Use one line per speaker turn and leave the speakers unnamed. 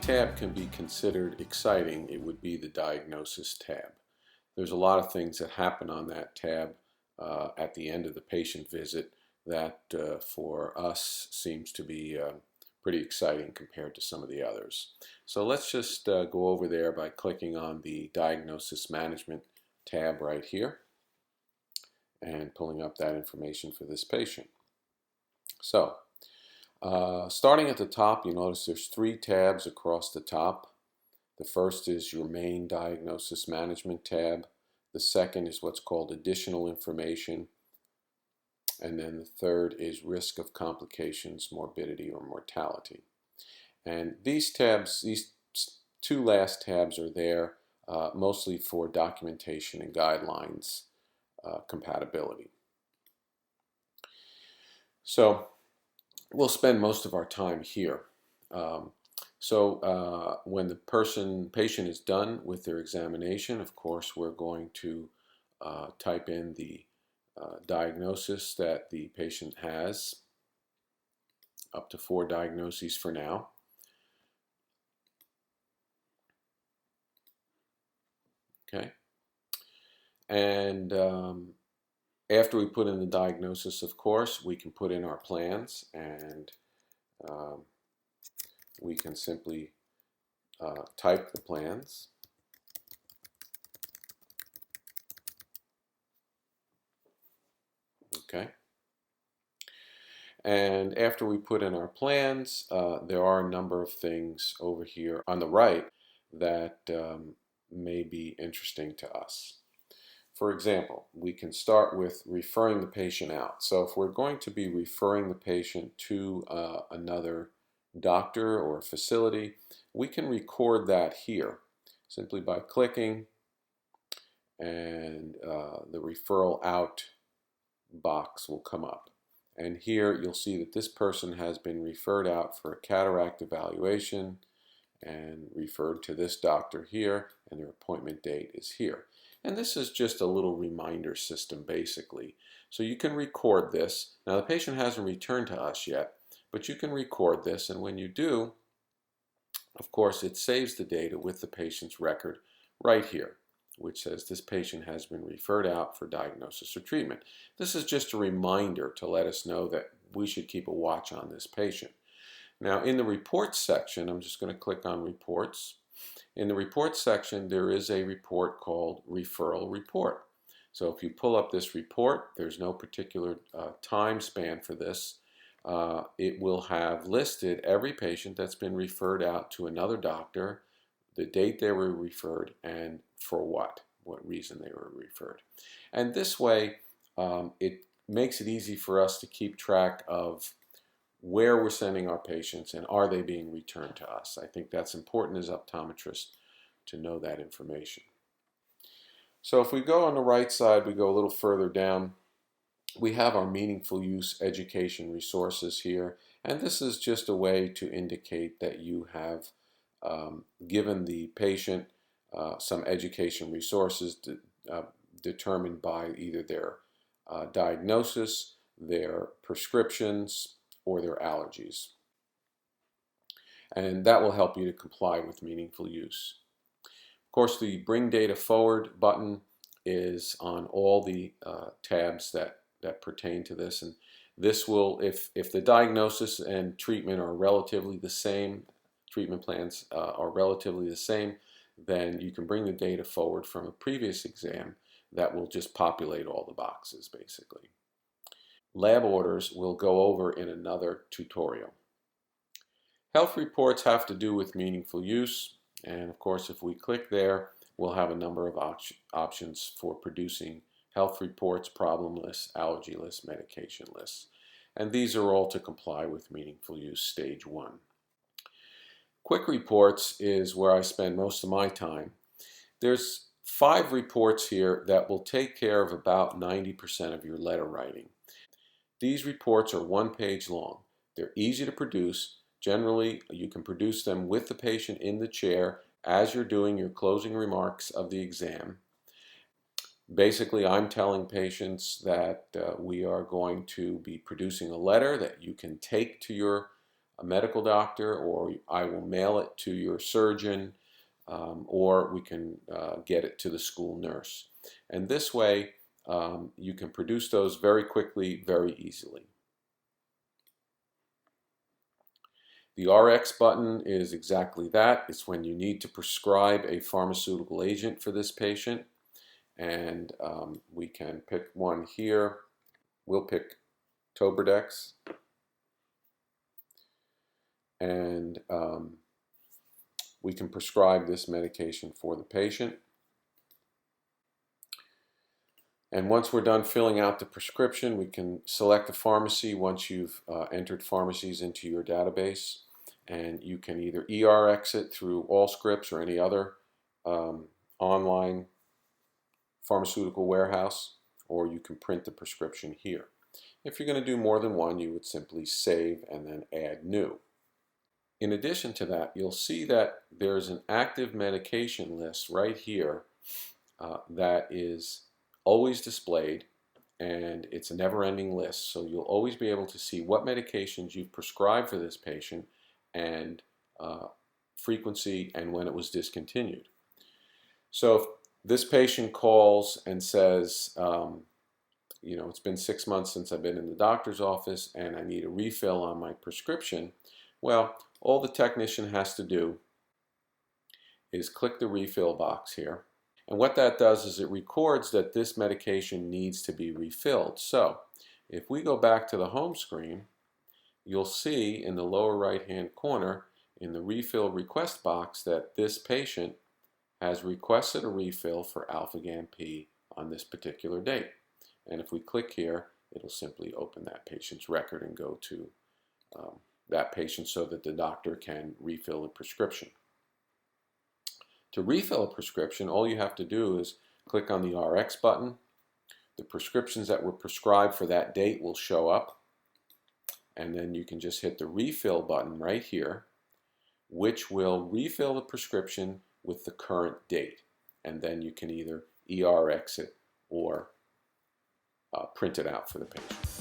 tab can be considered exciting, it would be the Diagnosis tab. There's a lot of things that happen on that tab at the end of the patient visit that for us seems to be pretty exciting compared to some of the others. So let's just go over there by clicking on the Diagnosis Management tab right here and pulling up that information for this patient. So starting at the top, you notice there's 3 tabs across the top. The first is your main Diagnosis Management tab. The second is what's called Additional Information. And then the third is Risk of Complications, Morbidity, or Mortality. And these tabs, these 2 last tabs are there mostly for documentation and guidelines compatibility. So we'll spend most of our time here. When the patient is done with their examination, of course, we're going to type in the diagnosis that the patient has, up to 4 diagnoses for now. Okay. And after we put in the diagnosis, of course, we can put in our plans, and we can simply type the plans. Okay. And after we put in our plans, there are a number of things over here on the right that may be interesting to us. For example, we can start with referring the patient out. So if we're going to be referring the patient to another doctor or facility, we can record that here simply by clicking, and the referral out box will come up. And here you'll see that this person has been referred out for a cataract evaluation and referred to this doctor here, and their appointment date is here. And this is just a little reminder system basically. So you can record this. Now the patient hasn't returned to us yet, but you can record this, and when you do, of course, it saves the data with the patient's record right here, which says this patient has been referred out for diagnosis or treatment. This is just a reminder to let us know that we should keep a watch on this patient. Now in the reports section, I'm just going to click on reports. In the reports section, there is a report called Referral Report. So if you pull up this report, there's no particular time span for this. It will have listed every patient that's been referred out to another doctor, the date they were referred, and for what reason they were referred. And this way, it makes it easy for us to keep track of where we're sending our patients and are they being returned to us. I think that's important as optometrists to know that information. So if we go on the right side, we go a little further down, we have our meaningful use education resources here, and this is just a way to indicate that you have given the patient some education resources determined by either their diagnosis, their prescriptions, or their allergies. And that will help you to comply with meaningful use. Of course, the Bring Data Forward button is on all the tabs that pertain to this, and this will, if the diagnosis and treatment are relatively the same, treatment plans are relatively the same, then you can bring the data forward from a previous exam that will just populate all the boxes basically. Lab orders we'll go over in another tutorial. Health reports have to do with meaningful use, and of course if we click there, we'll have a number of options for producing health reports, problem lists, allergy lists, medication lists. And these are all to comply with meaningful use stage 1. Quick reports is where I spend most of my time. There's 5 reports here that will take care of about 90% of your letter writing. These reports are 1 page long. They're easy to produce. Generally, you can produce them with the patient in the chair as you're doing your closing remarks of the exam. Basically, I'm telling patients that we are going to be producing a letter that you can take to your a medical doctor, or I will mail it to your surgeon, or we can get it to the school nurse. And this way, you can produce those very quickly, very easily. The RX button is exactly that. It's when you need to prescribe a pharmaceutical agent for this patient. And we can pick one here. We'll pick Tobradex. And we can prescribe this medication for the patient. And once we're done filling out the prescription, we can select a pharmacy once you've entered pharmacies into your database. And you can either ERX it through Allscripts or any other online pharmaceutical warehouse, or you can print the prescription here. If you're going to do more than one, you would simply save and then add new. In addition to that, you'll see that there's an active medication list right here that is always displayed, and it's a never-ending list. So you'll always be able to see what medications you've prescribed for this patient and frequency and when it was discontinued. So if this patient calls and says, you know, it's been 6 months since I've been in the doctor's office and I need a refill on my prescription, well, all the technician has to do is click the refill box here. And what that does is it records that this medication needs to be refilled. So if we go back to the home screen, you'll see in the lower right-hand corner in the refill request box that this patient has requested a refill for Alpha-GAN P on this particular date. And if we click here, it'll simply open that patient's record and go to that patient so that the doctor can refill the prescription. To refill a prescription, all you have to do is click on the RX button. The prescriptions that were prescribed for that date will show up. And then you can just hit the refill button right here, which will refill the prescription with the current date. And then you can either ERX it or print it out for the patient.